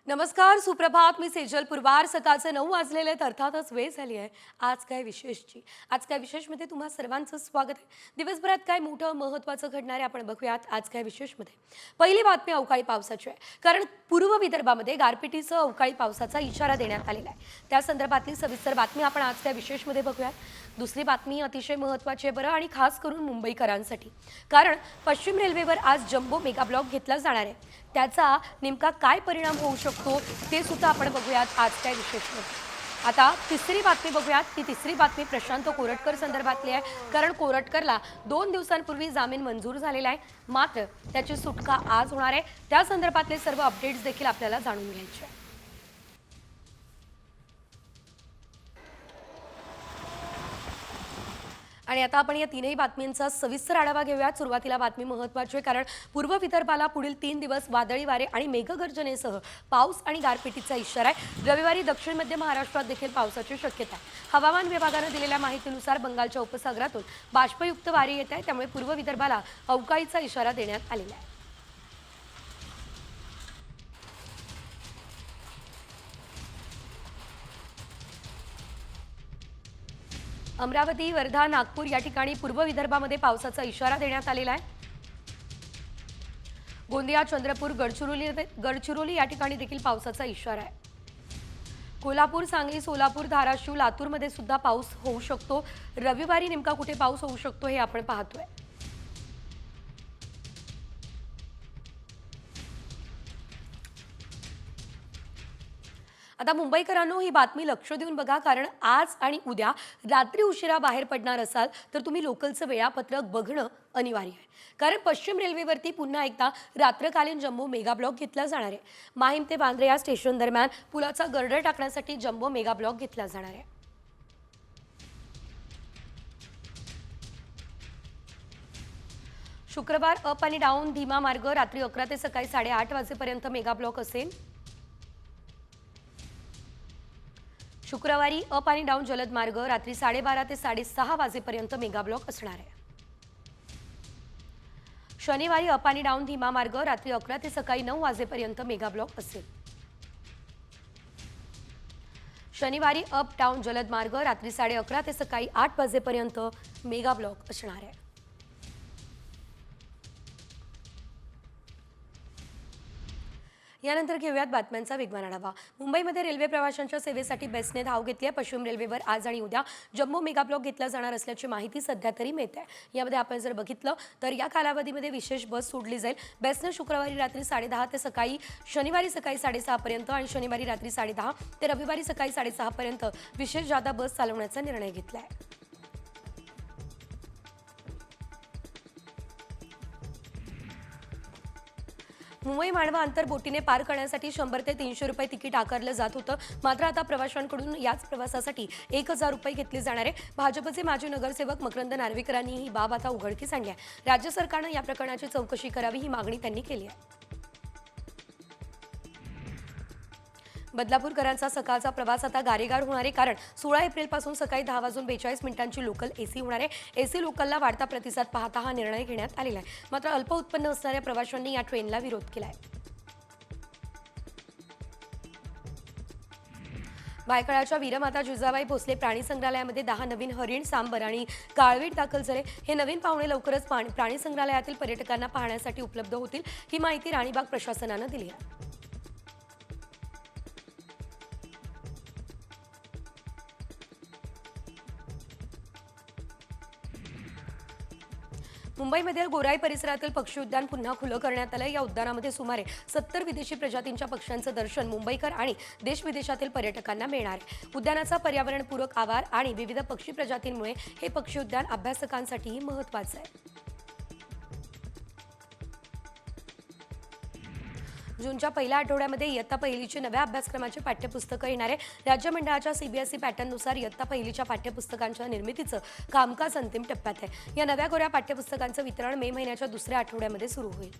नमस्कार, सुप्रभात. मी सेजल पुरवार. सकाळचे 9 वाजलेले आहेत. अर्थातच वेळ झाली आहे आज काय विशेषची. आज काय विशेषमध्ये तुम्हा सर्वांचं स्वागत आहे. दिवसभरात काय मोठं महत्त्वाचं घडणार आहे आपण बघूयात आज काय विशेषमध्ये. पहिली बातमी अवकाळी पावसाची आहे. कारण पूर्व विदर्भामध्ये गारपिटीसह अवकाळी पावसाचा इशारा देण्यात आलेला आहे. त्या संदर्भातली सविस्तर बातमी आपण आज काय विशेषमध्ये बघूयात. दुसरी बातमी अतिशय महत्त्वाची आहे बरं, आणि खास करून मुंबईकरांसाठी. कारण पश्चिम रेल्वेवर आज जम्बो मेगा ब्लॉक घेतला जाणार आहे. त्याचा नेमका काय परिणाम होऊ शकतो ते सुद्धा आपण बघूयात आज काय विशेषमध्ये. आता तिसरी बातमी बघूयात. ती तिसरी बातमी प्रशांत कोरटकर संदर्भातली आहे. कारण कोरटकरला 2 दिवसांपूर्वी जामीन मंजूर झालेला आहे, मात्र त्याची सुटका आज होणार आहे. त्या संदर्भातले सर्व अपडेट्स देखील आपल्याला जाणून घ्यायचे आहे. आणि आता आपण या तीनही बातमींचा सविस्तर आढावा घेऊयात. सुरुवातीला बातमी महत्त्वाची आहे, कारण पूर्व विदर्भाला पुढील 3 दिवस वादळी वारे आणि मेघगर्जनेसह पाऊस आणि गारपिटीचा इशारा आहे. रविवारी दक्षिण मध्य महाराष्ट्रात देखील पावसाची शक्यता आहे. हवामान विभागानं दिलेल्या माहितीनुसार बंगालच्या उपसागरातून बाष्पयुक्त वारे येत आहे, त्यामुळे पूर्व विदर्भाला अवकाळीचा इशारा देण्यात आलेला आहे. अमरावती, वर्धा, नागपूर या ठिकाणी पूर्व विदर्भामध्ये पावसाचा इशारा देण्यात आलेला आहे. गोंदिया, चंद्रपूर, गडचिरोली या ठिकाणी देखील पावसाचा इशारा आहे. कोल्हापूर, सांगली, सोलापूर, धाराशिव, लातूरमध्ये सुद्धा पाऊस होऊ शकतो. रविवारी नेमका कुठे पाऊस होऊ शकतो हे आपण पाहतोय. आता मुंबईकरांनो, ही बातमी लक्ष देऊन बघा, कारण आज आणि उद्या रात्री उशिरा बाहेर पडणार असाल तर तुम्ही लोकलचं वेळापत्रक बघणं अनिवार्य आहे. कारण पश्चिम रेल्वेवरती पुन्हा एकदा रात्रकालीन जम्बो मेगा ब्लॉक घेतला जाणार आहे. माहीम ते वांद्रे या स्टेशन दरम्यान पुलाचा गर्डर टाकण्यासाठी जम्बो मेगा ब्लॉक घेतला जाणार आहे. शुक्रवार अप आणि डाऊन धीमा मार्ग रात्री 11 ते सकाळी 8:30 वाजेपर्यंत मेगा ब्लॉक असेल. शुक्रवारी अप आणि डाऊन जलद मार्ग रात्री 12:30 ते 6:30 वाजेपर्यंत मेगा ब्लॉक असणार आहे. शनिवारी अप आणि डाऊन धीमा मार्ग रात्री 11 ते सकाळी 9 वाजेपर्यंत मेगा ब्लॉक असेल. शनिवारी अप डाऊन जलद मार्ग रात्री 11:30 ते सकाळी 8 वाजेपर्यंत मेगा ब्लॉक असणार आहे. यानंतर घेऊयात बातम्यांचा वेगवान आढावा. मुंबईमध्ये रेल्वे प्रवाशांच्या सेवेसाठी बेस्टने धाव घेतली आहे. पश्चिम रेल्वेवर आज आणि उद्या जम्बो मेगा ब्लॉक घेतला जाणार असल्याची माहिती सध्या तरी मिळते आहे. यामध्ये आपण जर बघितलं तर या कालावधीमध्ये विशेष बस सोडली जाईल. बेस्टने शुक्रवारी रात्री 10:30 ते शनिवारी सकाळी 6:30 पर्यंत आणि शनिवारी रात्री 10:30 ते रविवारी सकाळी 6:30 पर्यंत विशेष जादा बस चालवण्याचा निर्णय घेतला आहे. मुंबई मांडवा अंतर बोटीने पार करण्यासाठी 100 ते 300 रुपये तिकीट आकारलं जात होतं, मात्र आता प्रवाशांकडून याच प्रवासासाठी 1000 रुपये घेतले जाणार आहे. भाजपचे माजी नगरसेवक मकरंद नार्वेकरांनी ही बाब आता उघडकीस आणली आहे. राज्य सरकारनं या प्रकरणाची चौकशी करावी ही मागणी त्यांनी केली आहे. बदलापूरकरांचा सकाळचा प्रवास आता गारेगार होणार आहे, कारण 16 एप्रिलपासून सकाळी 10:42 लोकल एसी होणार आहे. एसी लोकलला वाढता प्रतिसाद पाहता हा निर्णय घेण्यात आलेला आहे. मात्र अल्प उत्पन्न असणाऱ्या प्रवाशांनी या ट्रेनला विरोध केला आहे. भायखळ्याच्या वीरमाता जिजाबाई भोसले प्राणी संग्रहालयामध्ये 10 नवीन हरिण, सांबर आणि काळवीट दाखल झाले. हे नवीन पाहुणे लवकरच प्राणी संग्रहालयातील पर्यटकांना पाहण्यासाठी उपलब्ध होतील. ही माहिती राणीबाग प्रशासनानं दिली आहे. मुंबईमध्ये गोराई परिसरातील पक्षी उद्यान पुन्हा खुलं करण्यात आलं. या उद्यानामध्ये सुमारे 70 विदेशी प्रजातींच्या पक्ष्यांचं दर्शन मुंबईकर आणि देश-विदेशातील पर्यटकांना मिळणार आहे. उद्यानाचा पर्यावरणपूरक आवार आणि विविध पक्षी प्रजातींमुळे हे पक्षी उद्यान अभ्यासकांसाठीही महत्त्वाचं आहे. जूनच्या पहिल्या आठवड्यामध्ये इयत्ता पहिलीची नव्या अभ्यासक्रमाची पाठ्यपुस्तकं येणार आहे. राज्य मंडळाच्या सीबीएसई पॅटर्ननुसार इयत्ता पहिलीच्या पाठ्यपुस्तकांच्या निर्मितीचं कामकाज अंतिम टप्प्यात आहे. या नव्या कोऱ्या पाठ्यपुस्तकांचं वितरण मे महिन्याच्या दुसऱ्या आठवड्यामध्ये सुरू होईल.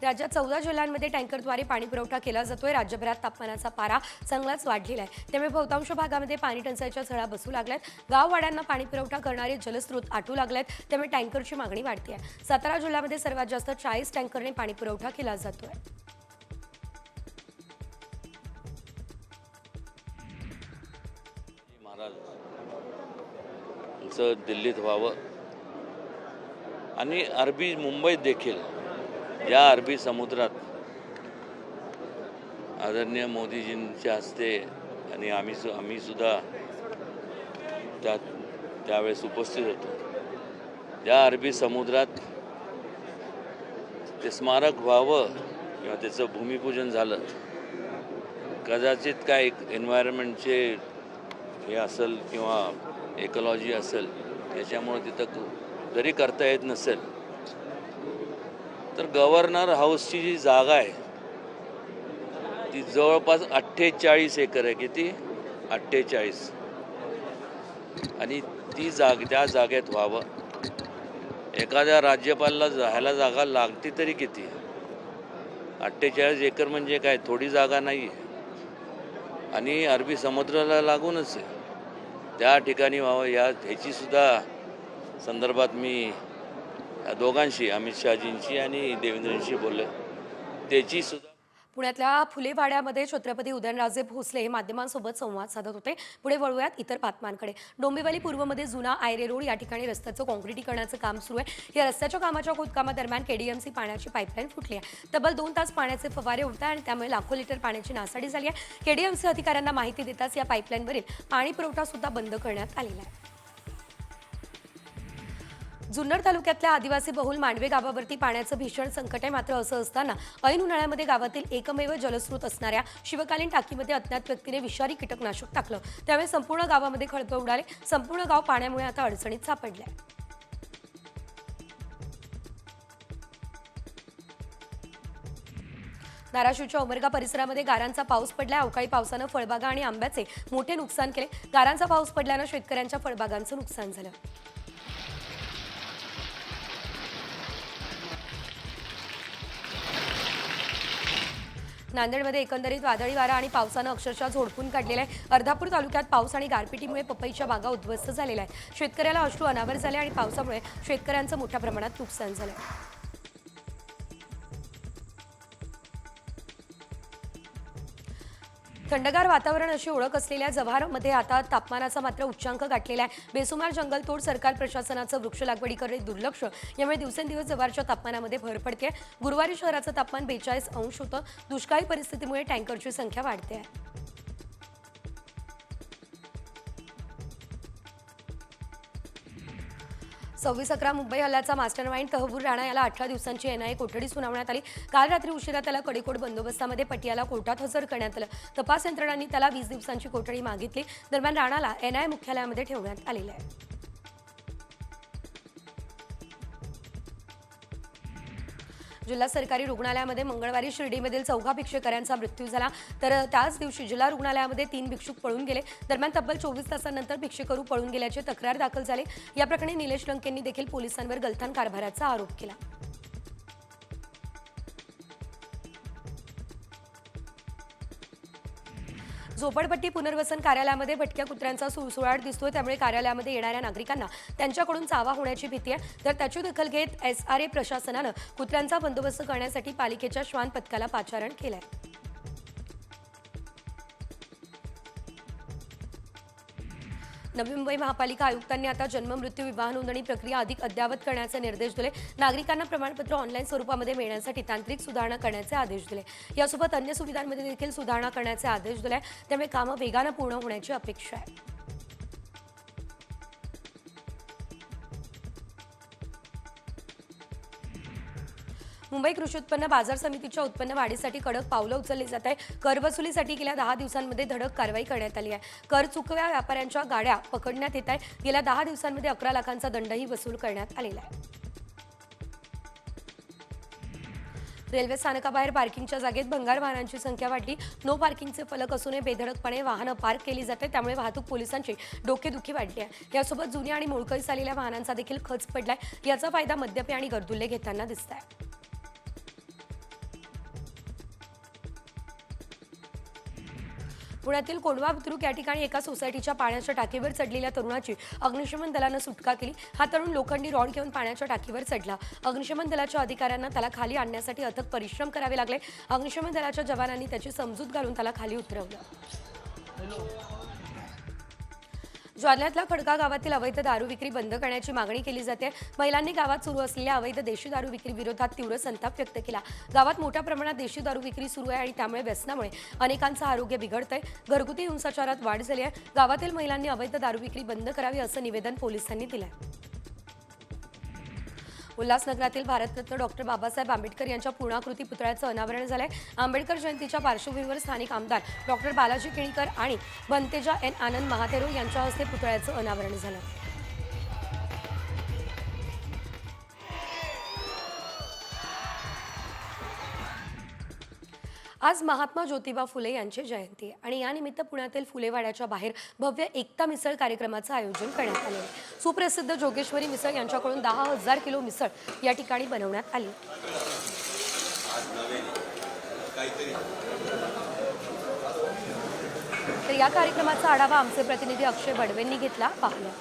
राज्यात 14 जिल्ह्यांमध्ये टँकरद्वारे पाणी पुरवठा केला जातोय। राज्यभरात तापमानाचा पारा चांगलाच वाढलेला आहे, त्यामुळे बहुतांश भागामध्ये पाणी टंचाईच्या झळा बसू लागल्यात। गाववाड्यांना पाणी पुरवठा करणारे जलस्रोत आटू लागलेत, त्यामुळे टँकरची मागणी वाढते आहे। सातारा जिल्ह्यामध्ये सर्वात जास्त 40 टँकरने पाणी पुरवठा केला जातोय। दिल्लीत व्हावं आणि अरबी मुंबईत देखील या अरबी समुद्रात आदरणीय मोदीजींच्या हस्ते आणि आम्ही सुद्धा त्यावेळेस उपस्थित होतो। या अरबी समुद्रात ते स्मारक व्हावं किंवा त्याचं भूमिपूजन झालं, कदाचित काय एन्व्हायरमेंटचे हे असेल किंवा इकॉलॉजी असेल, त्याच्यामुळे तिथं जरी करता येत नसेल तर गव्हर्नर हाऊसची जी जागा आहे ती जवळपास 48 एकर आहे। किती? 48। आणि त्या जागेत व्हावं। एखाद्या राज्यपालाला ह्याला जागा लागते तरी किती? 48 एकर म्हणजे काय थोडी जागा नाही आहे, आणि अरबी समुद्राला लागूनच आहे। त्या ठिकाणी व्हावं ह्याची सुद्धा संदर्भात मी या दोघांशी, अमित शहाजींशी आणि देवेंद्रजींशी बोललो। त्याची सुद्धा पुण्यातल्या फुलेवाड्यामध्ये छत्रपती उदयनराजे भोसले हे माध्यमांसोबत संवाद साधत होते। पुढे वळूयात इतर बातम्यांकडे। डोंबिवली पूर्वमध्ये जुना आयरे रोड या ठिकाणी रस्त्याचं काँक्रिटीकरणाचं काम सुरू आहे। या रस्त्याच्या कामाच्या खोदकामादरम्यान केडीएमसी पाण्याची पाईपलाईन फुटली आहे। तब्बल 2 तास पाण्याचे फवारे उडत आहेत आणि त्यामुळे लाखो लिटर पाण्याची नासाडी झाली आहे। केडीएमसी अधिकाऱ्यांना माहिती देताच या पाईपलाईनवरील पाणी पुरवठा सुद्धा बंद करण्यात आलेला आहे। जुन्नर तालुक्यातल्या आदिवासी बहुल मांडवे गावावरती पाण्याचं भीषण संकट आहे। मात्र असं असताना ऐन उन्हाळ्यामध्ये गावातील एकमेव जलस्रोत असणाऱ्या शिवकालीन टाकीमध्ये अज्ञात व्यक्तीने विषारी कीटकनाशक टाकलं, त्यामुळे संपूर्ण गावामध्ये खळबळ उडाली। संपूर्ण गाव पाण्यामुळे आता अडचणीत सापडले आहे। धाराशिवच्या उमरगा परिसरामध्ये गारांचा पाऊस पडला। अवकाळी पावसानं फळबागा आणि आंब्याचे मोठे नुकसान केले। गारांचा पाऊस पडल्यानं शेतकऱ्यांच्या फळबागांचं नुकसान झालं। नांदेडमध्ये एकंदरीत वादळी वारा आणि पावसानं अक्षरशः झोडपून काढलेला आहे। अर्धापूर तालुक्यात पाऊस आणि गारपिटीमुळे पपईच्या बागा उद्ध्वस्त झालेल्या आहेत। शेतकऱ्याला अश्रू अनावर झाले आणि पावसामुळे शेतकऱ्यांचं मोठ्या प्रमाणात नुकसान झालं। थंडगार वातावरण अशी ओळख असलेल्या जव्हारमध्ये आता तापमानाचा मात्र उच्चांक गाठलेला आहे। बेसुमार जंगलतोड, सरकार प्रशासनाचं वृक्ष लागवडीकडे दुर्लक्ष यामुळे दिवसेंदिवस जव्हारच्या तापमानामध्ये भर पडते। गुरुवारी शहराचं तापमान 42 अंश होतं। दुष्काळी परिस्थितीमुळे टँकरची संख्या वाढते आहे। सव्वीस 11 मुंबई हल्ल्याचा मास्टरमाइंड तहव्वूर राणा याला 18 दिवसांची एनआयए कोठडी सुनावण्यात आली। काल रात्री उशिरा त्याला कडेकोट बंदोबस्तामध्ये पटियाला कोर्टात हजर करण्यात आलं। तपास यंत्रणांनी त्याला 20 दिवसांची कोठडी मागितली। दरम्यान राणाला एनआयए मुख्यालयामध्ये ठेवण्यात आलेलं आहे। जिल्हा सरकारी रुग्णालयामध्ये मंगळवारी शिर्डीमधील 4 भिक्षुकांचा मृत्यू झाला, तर त्याच दिवशी जिल्हा रुग्णालयामध्ये 3 भिक्षुक पळून गेले। दरम्यान तब्बल 24 तासांनंतर भिक्षुकरू पळून गेल्याची तक्रार दाखल झाली। या प्रकरणी निलेश लंकेंनी देखील पोलिसांवर गलथान कारभाराचा आरोप केला। झोपडपट्टी पुनर्वसन कार्यालयामध्ये भटक्या कुत्र्यांचा सुळसुळाट दिसतोय, त्यामुळे कार्यालयामध्ये येणाऱ्या नागरिकांना त्यांच्याकडून चावा होण्याची भीती आहे। तर त्याची दखल घेत एसआरए प्रशासनानं कुत्र्यांचा बंदोबस्त करण्यासाठी पालिकेच्या श्वान पथकाला पाचारण केलंय। नवी मुंबई महापालिका आयुक्तांनी आता जन्म मृत्यू विवाह नोंदणी प्रक्रिया अधिक अद्ययावत करण्याचे निर्देश दिले। नागरिकांना प्रमाणपत्र ऑनलाईन स्वरूपामध्ये मिळण्यासाठी तांत्रिक सुधारणा करण्याचे आदेश दिले। यासोबत अन्य सुविधांमध्ये देखील सुधारणा करण्याचे आदेश दिले, त्यामुळे कामं वेगाने पूर्ण होण्याची अपेक्षा आहे। मुंबई कृषी उत्पन्न बाजार समितीच्या उत्पन्न वाढीसाठी कडक पावलं उचलली जात आहे। कर वसुलीसाठी गेल्या 10 दिवसांमध्ये धडक कारवाई करण्यात आली आहे। कर चुकव्या व्यापाऱ्यांच्या गाड्या पकडण्यात येत आहे। गेल्या 10 दिवसांमध्ये 11 लाखांचा दंडही वसूल करण्यात आलेला आहे। रेल्वे स्थानकाबाहेर पार्किंगच्या जागेत भंगार वाहनांची संख्या वाढली। नो पार्किंगचे फलक असूनही बेधडकपणे वाहनं पार्क केली जाते, त्यामुळे वाहतूक पोलिसांची डोकेदुखी वाढली आहे। यासोबत जुन्या आणि मोडकळीस आलेल्या वाहनांचा देखील खच पडलाय। याचा फायदा मद्यपी आणि गर्दुल्ले घेताना दिसत आहे। पुण्यातील कोंढवा बुद्रुक या ठिकाणी एका सोसायटीच्या पाण्याच्या टाकीवर चढलेल्या तरुणाची अग्निशमन दलानं सुटका केली. हा तरुण लोखंडी रॉड घेऊन पाण्याच्या टाकीवर चढला. अग्निशमन दलाच्या अधिकाऱ्यांना त्याला खाली आणण्यासाठी अथक परिश्रम करावे लागले. अग्निशमन दलाच्या जवानांनी त्याची समजूत घालून त्याला खाली उतरवलं. जालन्यातल्या खडका गावातील अवैध दारू विक्री बंद करण्याची मागणी केली जाते. महिलांनी गावात सुरू असलेल्या अवैध देशी दारू विक्री विरोधात तीव्र संताप व्यक्त केला. गावात मोठ्या प्रमाणात देशी दारू विक्री सुरू आहे आणि त्यामुळे व्यसनामुळे अनेकांचं आरोग्य बिघडतंय. घरगुती हिंसाचारात वाढ झाली आहे. गावातील महिलांनी अवैध दारू विक्री बंद करावी असं निवेदन पोलिसांनी दिलंय. उल्हासनगरातील भारतरत्न डॉक्टर बाबासाहेब आंबेडकर यांच्या पूर्णाकृती पुतळ्याचं अनावरण झालंय. आंबेडकर जयंतीच्या पार्श्वभूमीवर स्थानिक आमदार डॉक्टर बालाजी केणीकर आणि बनतेजा एन आनंद महातेरो यांच्या हस्ते पुतळ्याचं अनावरण झालं. आज महात्मा ज्योतिबा फुले यांची जयंती आहे आणि यानिमित्त पुण्यातील फुलेवाड्याच्या बाहेर भव्य एकता मिसळ कार्यक्रमाचं आयोजन करण्यात आले. सुप्रसिद्ध जोगेश्वरी मिसळ यांच्याकडून 10,000 किलो मिसळ या ठिकाणी बनवण्यात आली. तर या कार्यक्रमाचा आढावा आमचे प्रतिनिधी अक्षय बडवेंनी घेतला. पाहूया.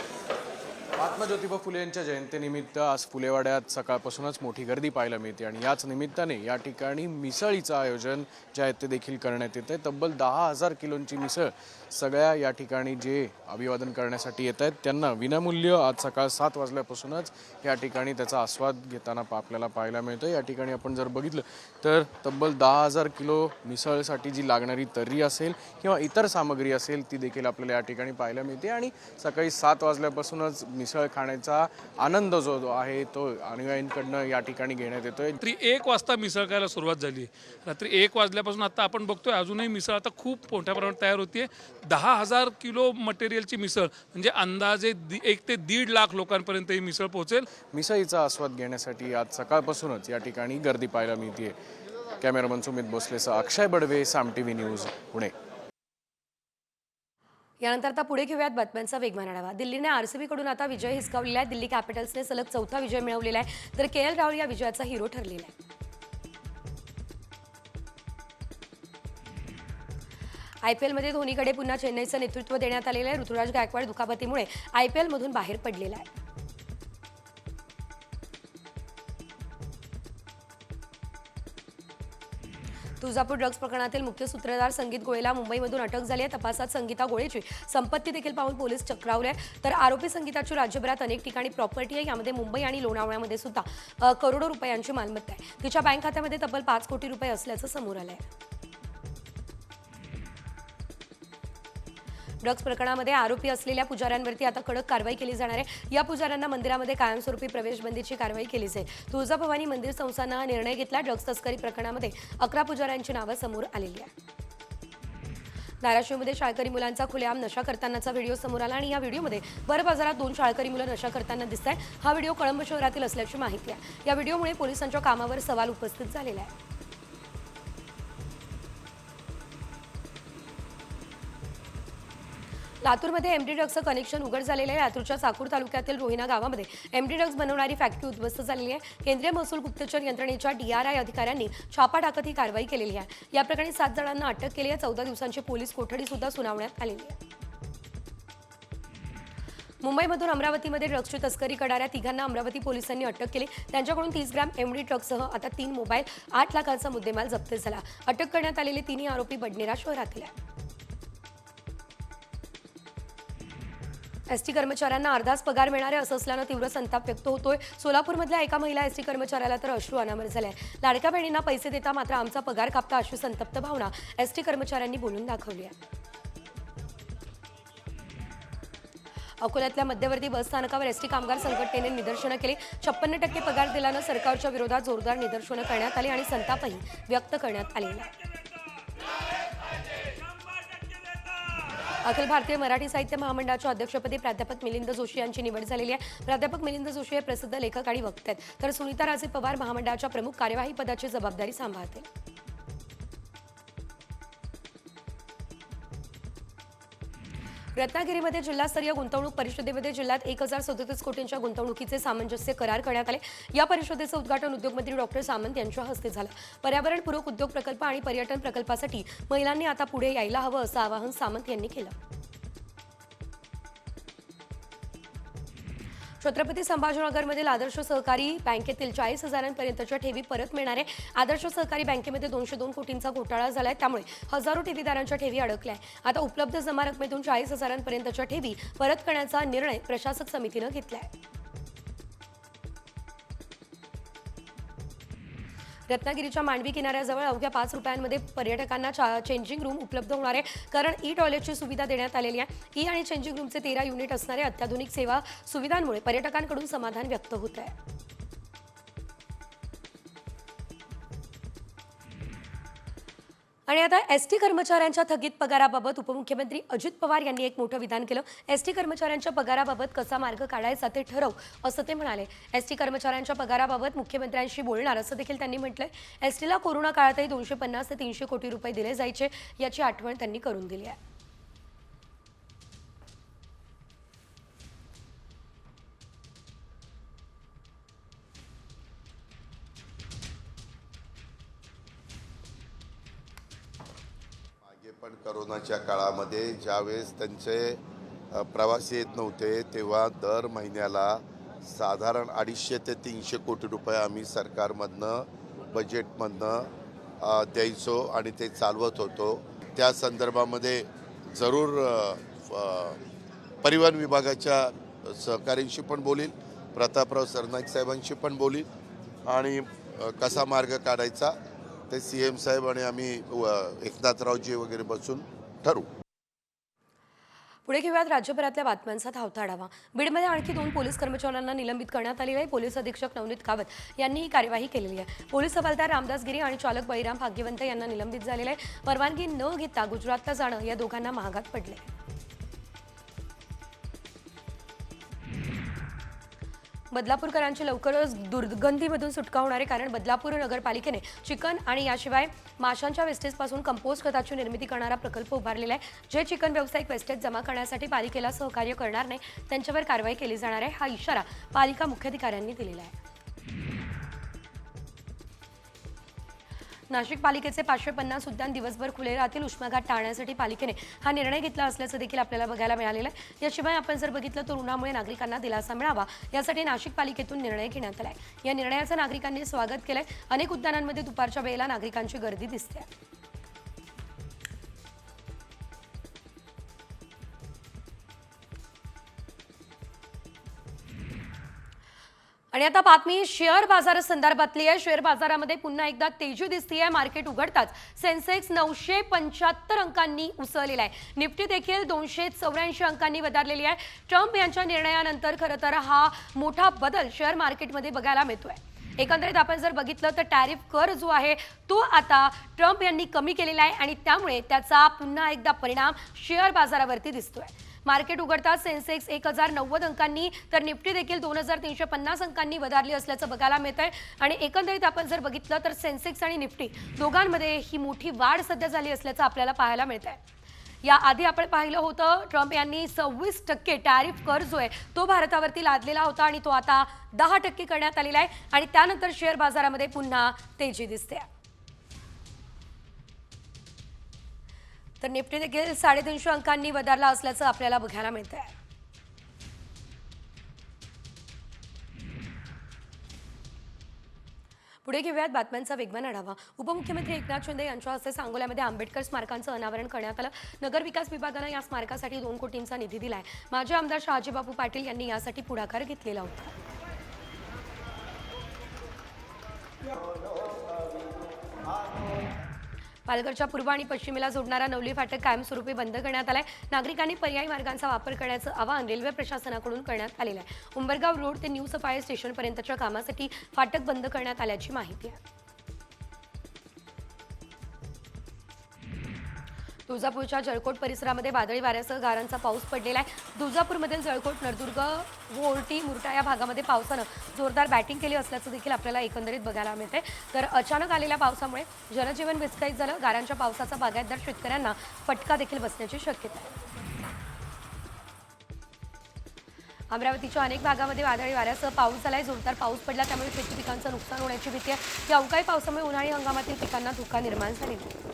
महात्मा ज्योतिबा फुले यांच्या जयंतीनिमित्त आज फुलेवाड्यात सकाळपासूनच मोठी गर्दी पाहायला मिळते आणि याच निमित्ताने या ठिकाणी मिसळीचं आयोजन जे आहे ते देखील करण्यात येते. तब्बल 10,000 किलोंची मिसळ सगळ्या या ठिकाणी जे अभिवादन करण्यासाठी येत आहेत त्यांना विनामूल्य आज सकाळ 7 वाजल्यापासूनच या ठिकाणी त्याचा आस्वाद घेताना आपल्याला पाहायला मिळतं. या ठिकाणी आपण जर बघितलं तर तब्बल 10,000 किलो मिसळसाठी जी लागणारी तर्री असेल किंवा इतर सामग्री असेल ती देखील आपल्याला या ठिकाणी पाहायला मिळते आणि सकाळी 7 वाजल्यापासूनच मिसळ खाण्याचा आनंद जो आहे तो अनुयायींकडनं या ठिकाणी घेण्यात येतोय. रात्री 1 वाजता मिसळ खायला सुरुवात झाली. रात्री 1 वाजल्यापासून आता आपण बघतोय अजूनही मिसळ आता खूप मोठ्या प्रमाणात तयार होतीये. 10,000 किलो मटेरियलची मिसळ म्हणजे अंदाजे 1 ते 1.5 लाख लोकांपर्यंत ही मिसळ पोहोचेल. मिसळीचा आस्वाद घेण्यासाठी आज सकाळपासूनच या ठिकाणी गर्दी पाहायला मिळते. कॅमेरामन सुमित भोसलेसह अक्षय बडवे, साम टीव्ही न्यूज, पुणे. यानंतर आता पुढे घेऊयात बातम्यांचा वेगवान आढावा. दिल्लीने आरसीबी कडून आता विजय हिसकावलेला आहे. दिल्ली कॅपिटल्सने सलग 4था विजय मिळवलेला आहे तर के.एल. राहुल या विजयाचा हिरो ठरलेला आहे. आयपीएलमध्ये धोनीकडे पुन्हा चेन्नईचं नेतृत्व देण्यात आलेलं आहे. ऋतुराज गायकवाड दुखापतीमुळे आयपीएलमधून बाहेर पडलेला आहे. तुळजापूर ड्रग्ज प्रकरणातील मुख्य सूत्रधार संगीत गोळेला मुंबईमधून अटक झाली आहे. तपासात संगीता गोळेची संपत्ती देखील पाहून पोलीस चक्रावले. तर आरोपी संगीताची राज्यभरात अनेक ठिकाणी प्रॉपर्टी आहे. यामध्ये मुंबई आणि लोणावळ्यामध्ये सुद्धा करोडो रुपयांची मालमत्ता आहे. तिच्या बँक खात्यामध्ये तब्बल 5 कोटी रुपये असल्याचं समोर आलं आहे. ड्रग्ज प्रकरणामध्ये आरोपी असलेल्या पुजाऱ्यांवरती आता कडक कारवाई केली जाणार आहे. या पुजाऱ्यांना मंदिरामध्ये कायमस्वरूपी प्रवेशबंदीची कारवाई केली जाईल. तुळजाभवानी मंदिर संस्थानं हा निर्णय घेतला. ड्रग्ज तस्करी प्रकरणामध्ये 11 पुजाऱ्यांची नावं समोर आलेली आहे. धाराशिवमध्ये शाळकरी मुलांचा खुलेआम नशा करतानाचा व्हिडिओ समोर आला आणि या व्हिडिओमध्ये भर बाजारात 2 शाळकरी मुलं नशा करताना दिसत आहेत. हा व्हिडिओ कळंब शहरातील असल्याची माहिती आहे. या व्हिडिओमुळे पोलिसांच्या कामावर सवाल उपस्थित झालेला आहे. लातूरमध्ये एमडी ड्रग्जचं कनेक्शन उघड झालेलं आहे. लातूरच्या चाकूर तालुक्यातील रोहिणा गावामध्ये एमडी ड्रग्ज बनवणारी फॅक्टरी उद्ध्वस्त झालेली आहे. केंद्रीय महसूल गुप्तचर यंत्रणेच्या DRI अधिकाऱ्यांनी छापा टाकत ही कारवाई केलेली आहे. या प्रकरणी 7 जणांना अटक केली आहे. 14 दिवसांची पोलीस कोठडी सुद्धा सुनावण्यात आलेली आहे. मुंबईमधून अमरावतीमध्ये ड्रग्जची तस्करी करणाऱ्या 3घांना अमरावती पोलिसांनी अटक केली. त्यांच्याकडून 30 ग्रॅम एमडी ड्रग्जसह आता 3 मोबाईल, 8 लाखांचा मुद्देमाल जप्त झाला. अटक करण्यात आलेले 3ही आरोपी बडनेरा शहरातील आहेत. एसटी कर्मचाऱ्यांना अर्धाच पगार मिळणार आहे असं असल्यानं तीव्र संताप व्यक्त होतोय. सोलापूरमधल्या एका महिला एसटी कर्मचाऱ्याला तर अश्रू अनावर झालाय. लाडक्या बहिणींना पैसे देता मात्र आमचा पगार कापता अशी संतप्त भावना एसटी कर्मचाऱ्यांनी बोलून दाखवली आहे. अकोल्यातल्या मध्यवर्ती बस स्थानकावर एसटी कामगार संघटनेने निदर्शनं केली. 56% पगार दिल्यानं सरकारच्या विरोधात जोरदार निदर्शनं करण्यात आली आणि संतापही व्यक्त करण्यात आलेला आहे. अखिल भारतीय मराठी साहित्य महामंडळाच्या अध्यक्षपदी प्राध्यापक मिलिंद जोशी यांची निवड झालेली आहे. प्राध्यापक मिलिंद जोशी हे प्रसिद्ध लेखक आणि वक्ते आहेत. तर सुनीता राजे पवार महामंडळाच्या प्रमुख कार्यवाही पदाची जबाबदारी सांभाळतील. रत्नागिरीमध्ये जिल्हास्तरीय गुंतवणूक परिषदेमध्ये जिल्ह्यात 1037 कोटींच्या गुंतवणुकीचे सामंजस्य करार करण्यात आले। या परिषदेचं उद्घाटन उद्योगमंत्री डॉक्टर सामंत यांच्या हस्ते झालं। पर्यावरणपूरक उद्योग प्रकल्प आणि पर्यटन प्रकल्पासाठी महिलांनी आता पुढे यायला हवं असं आवाहन सामंत यांनी केलं। छत्रपती संभाजीनगरमधील आदर्श सहकारी बँकेतील 40,000पर्यंतच्या ठेवी परत मिळणार आहे। आदर्श सहकारी बँकेमध्ये 202 कोटींचा घोटाळा झालाय, त्यामुळे हजारो ठेवीदारांच्या ठेवी अडकल्या आहेत। आता उपलब्ध जमा रकमेतून 40,000पर्यंतच्या ठेवी परत करण्याचा निर्णय प्रशासक समितीनं घेतलाय। रत्नागिरीच्या मांडवी किनाऱ्याजवळ अवघ्या 5 रुपयांमध्ये पर्यटकांना चेंजिंग रूम उपलब्ध होणार आहे, कारण ई टॉयलेटची सुविधा देण्यात आलेली आहे। ई आणि चेंजिंग रूमचे 13 युनिट असणारे अत्याधुनिक सेवा सुविधांमुळे पर्यटकांकडून समाधान व्यक्त होत आहे। आणि आता एसटी कर्मचाऱ्यांच्या थकीत पगाराबाबत उपमुख्यमंत्री अजित पवार यांनी एक मोठं विधान केलं। एसटी कर्मचाऱ्यांच्या पगाराबाबत कसा मार्ग काढायचा ते ठरव असं ते म्हणाले। एसटी कर्मचाऱ्यांच्या पगाराबाबत मुख्यमंत्र्यांशी बोलणार असं देखील त्यांनी म्हटलंय। एसटीला कोरोना काळातही 250 ते 300 कोटी रुपये दिले जायचे, याची आठवण त्यांनी करून दिली आहे। पण करोनाच्या काळामध्ये ज्यावेळेस त्यांचे प्रवासी येत नव्हते, तेव्हा दर महिन्याला साधारण 250 ते 300 कोटी रुपये आम्ही सरकारमधनं बजेटमधनं द्यायचो आणि ते चालवत होतो। त्या संदर्भामध्ये जरूर परिवहन विभागाच्या सहकाऱ्यांशी पण बोलील, प्रतापराव सरनाईक साहेबांशी पण बोलील आणि कसा मार्ग काढायचा ते सीएम साहेब आणि आम्ही एकनाथरावजी वगैरे बसून ठरवू। पुढे घेऊयात राज्यभरातल्या बातम्यांचा धावता आढावा। बीडमध्ये आणखी 2 पोलीस कर्मचाऱ्यांना निलंबित करण्यात आलेले आहे। पोलीस अधीक्षक नवनीत कावत यांनी ही कार्यवाही केलेली आहे। पोलीस हवालदार रामदास गिरी आणि चालक बळीराम भाग्यवंत यांना निलंबित झालेले आहे। परवानगी न घेता गुजरातला जाणं या दोघांना महागात पडले। बदलापूरकरांची लवकरच दुर्गंधीमधून सुटका होणार आहे, कारण बदलापूर नगरपालिकेने चिकन आणि याशिवाय माशांच्या वेस्टेजपासून कंपोस्ट खताची निर्मिती करणारा प्रकल्प उभारलेला आहे। जे चिकन व्यावसायिक वेस्टेज जमा करण्यासाठी पालिकेला सहकार्य करणार नाही, त्यांच्यावर कारवाई केली जाणार आहे। हा इशारा पालिका मुख्याधिकाऱ्यांनी दिलेला आहे। नाशिक पालिकेचे 550 उद्यान दिवसभर खुले राहतील। उष्माघात टाळण्यासाठी पालिकेने हा निर्णय घेतला असल्याचं देखील आपल्याला बघायला मिळालेलं आहे। याशिवाय आपण जर बघितलं तर उन्हामुळे नागरिकांना दिलासा मिळावा यासाठी नाशिक पालिकेतून निर्णय घेण्यात आलाय। या निर्णयाचं नागरिकांनी स्वागत केलंय। अनेक उद्यानांमध्ये दुपारच्या वेळेला नागरिकांची गर्दी दिसते। आणि आता बातमी शेअर बाजार संदर्भातली आहे। शेअर बाजारामध्ये पुन्हा एकदा तेजी दिसतेय। मार्केट उघडताच सेन्सेक्स 975 अंकांनी उसळलेला आहे। निफ्टी देखील 284 अंकांनी वधारलेली आहे। ट्रम्प यांच्या निर्णयानंतर खरं तर हा मोठा बदल शेअर मार्केटमध्ये बघायला मिळतोय। एकंदरीत आपण जर बघितलं तर टॅरिफ कर जो आहे तो आता ट्रम्प यांनी कमी केलेला आहे आणि त्यामुळे त्याचा पुन्हा एकदा परिणाम शेअर बाजारावरती दिसतोय। मार्केट उघडताच सेन्सेक्स 1090 अंकांनी तर निफ्टी देखील 2350 अंकांनी वधारली असल्याचं बघायला मिळतंय। आणि एकंदरीत आपण जर बघितलं तर सेन्सेक्स आणि निफ्टी दोघांमध्ये ही मोठी वाढ सध्या झाली असल्याचं आपल्याला पाहायला मिळतंय। याआधी आपण पाहिलं होतं ट्रम्प यांनी 26% टॅरिफ कर जो आहे तो भारतावरती लादलेला होता आणि तो आता 10% करण्यात आलेला आहे आणि त्यानंतर शेअर बाजारामध्ये पुन्हा तेजी दिसते। तर निफ्टी देखील 350 अंकांनी वधारला असल्याचं आपल्याला बघायला मिळतंय। पुढे घेऊयात बातम्यांचा वेगवान आढावा। उपमुख्यमंत्री एकनाथ शिंदे यांच्या हस्ते सांगोल्यामध्ये आंबेडकर स्मारकांचं अनावरण करण्यात आलं। नगर विकास विभागानं या स्मारकासाठी 2 कोटींचा निधी दिलाय। माजी आमदार शहाजीबापू पाटील यांनी यासाठी पुढाकार घेतलेला होता। पालघरच्या पूर्व आणि पश्चिमेला जोडणारा नवली फाटक कायमस्वरूपी बंद करण्यात आलाय। नागरिकांनी पर्यायी मार्गांचा वापर करण्याचं आवाहन रेल्वे प्रशासनाकडून करण्यात आलेलं आहे। उंबरगाव रोड ते न्यू सफाई स्टेशनपर्यंतच्या कामासाठी फाटक बंद करण्यात आल्याची माहिती आहे। तुळजापूरच्या जळकोट परिसरामध्ये वादळी वाऱ्यासह गारांचा पाऊस पडलेला आहे। तुळजापूरमधील जळकोट, नरदुर्ग, वोरटी, मुरटा या भागामध्ये पावसानं जोरदार बॅटिंग केली असल्याचं देखील आपल्याला एकंदरीत बघायला मिळते। तर अचानक आलेल्या पावसामुळे जनजीवन विस्कळीत झालं। गारांच्या पावसाचा बागायतदार शेतकऱ्यांना फटका देखील बसण्याची शक्यता आहे। अमरावतीच्या अनेक भागामध्ये वादळी वाऱ्यासह पाऊस झालाय. जोरदार पाऊस पडला त्यामुळे शेती पिकांचं नुकसान होण्याची भीती आहे. या अवकाळी पावसामुळे उन्हाळी हंगामातील पिकांना धोका निर्माण झालेला आहे.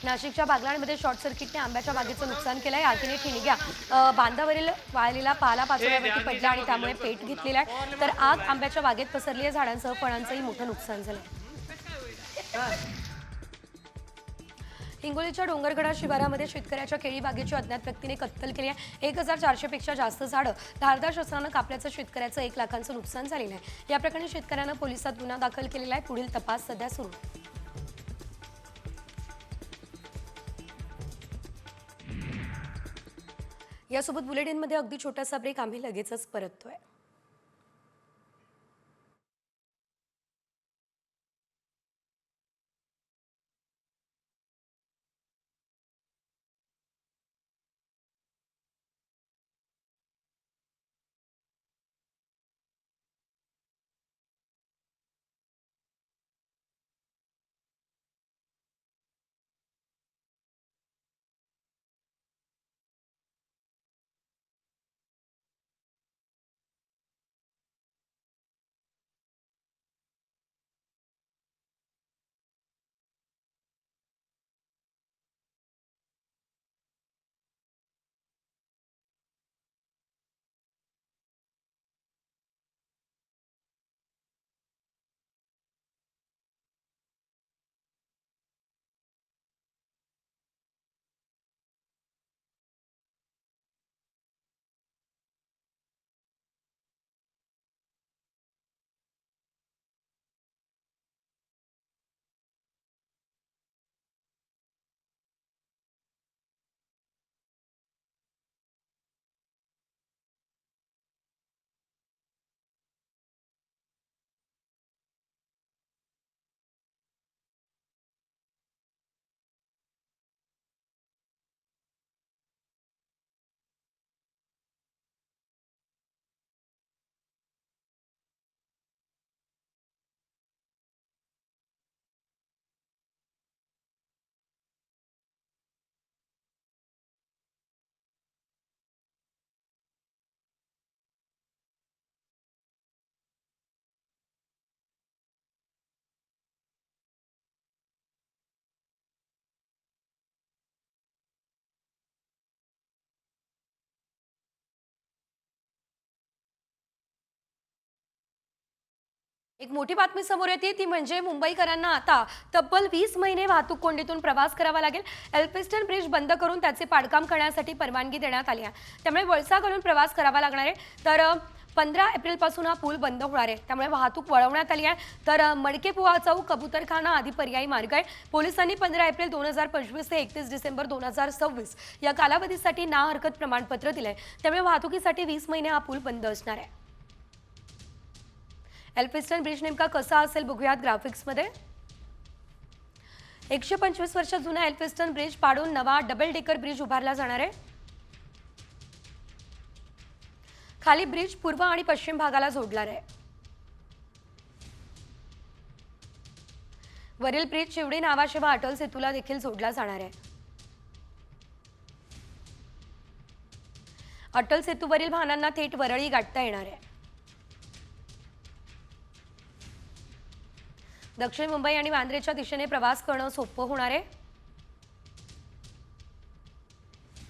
नाशिकच्या बागलाणमध्ये शॉर्ट सर्किटने आंब्याच्या बागेचं नुकसान केलंय. आगीने ठिणग्या बांधावरील वाळलेला पाला पाचोळ्यावरती पडला आणि त्यामुळे पेट घेतलेला आहे. तर आग आंब्याच्या बागेत पसरली आहे. झाडांसह फळांचंही मोठं नुकसान झालंय. हिंगोलीच्या डोंगरगडा शिवारामध्ये शेतकऱ्याच्या केळी बागेची अज्ञात व्यक्तीने कत्तल केली आहे. 1400 पेक्षा जास्त झाडं धारदार शस्त्रानं कापल्याचं शेतकऱ्याचं 1 लाखांचं नुकसान झालेलं आहे. या प्रकरणी शेतकऱ्यानं पोलिसात गुन्हा दाखल केलेला आहे. पुढील तपास सध्या सुरू आहे. यासोबत बुलेटिनमध्ये अगदी छोटासा ब्रेक. आम्ही लगेचच परततोय. एक मोठी बातमी समोर येते ती म्हणजे मुंबईकरांना आता तब्बल 20 महिने वाहतूक कोंडीतून प्रवास करावा लागेल. एल्फिस्टन ब्रिज बंद करून त्याचे पाडकाम करण्यासाठी परवानगी देण्यात आली आहे. त्यामुळे वळसा घालून प्रवास करावा लागणार आहे. तर 15 एप्रिलपासून हा पूल बंद होणार आहे. त्यामुळे वाहतूक वळवण्यात आली आहे. तर मडकेपुवा चौक कबूतरखाना आदी पर्यायी मार्ग आहे. पोलिसांनी 15 एप्रिल 2025 ते 31 डिसेंबर 2026 या कालावधीसाठी ना हरकत प्रमाणपत्र दिलंय. त्यामुळे वाहतुकीसाठी 20 महिने हा पूल बंद असणार आहे. एल्फिस्टन ब्रिज नेमका कसा असेल बघूयात ग्राफिक्समध्ये. 125 वर्ष जुना एल्फिस्टन ब्रिज पाडून नवा डबल डेकर ब्रिज उभारला जाणार आहे. खाली ब्रिज पूर्व आणि पश्चिम भागाला जोडणार आहे. वरील ब्रिज शिवडी नावाशिवाय अटल सेतूला देखील जोडला जाणार आहे. अटल सेतूवरील वाहनांना थेट वरळी गाठता येणार आहे. दक्षिण मुंबई आणि वांद्रेच्या दिशेने प्रवास करणं सोपं होणार आहे.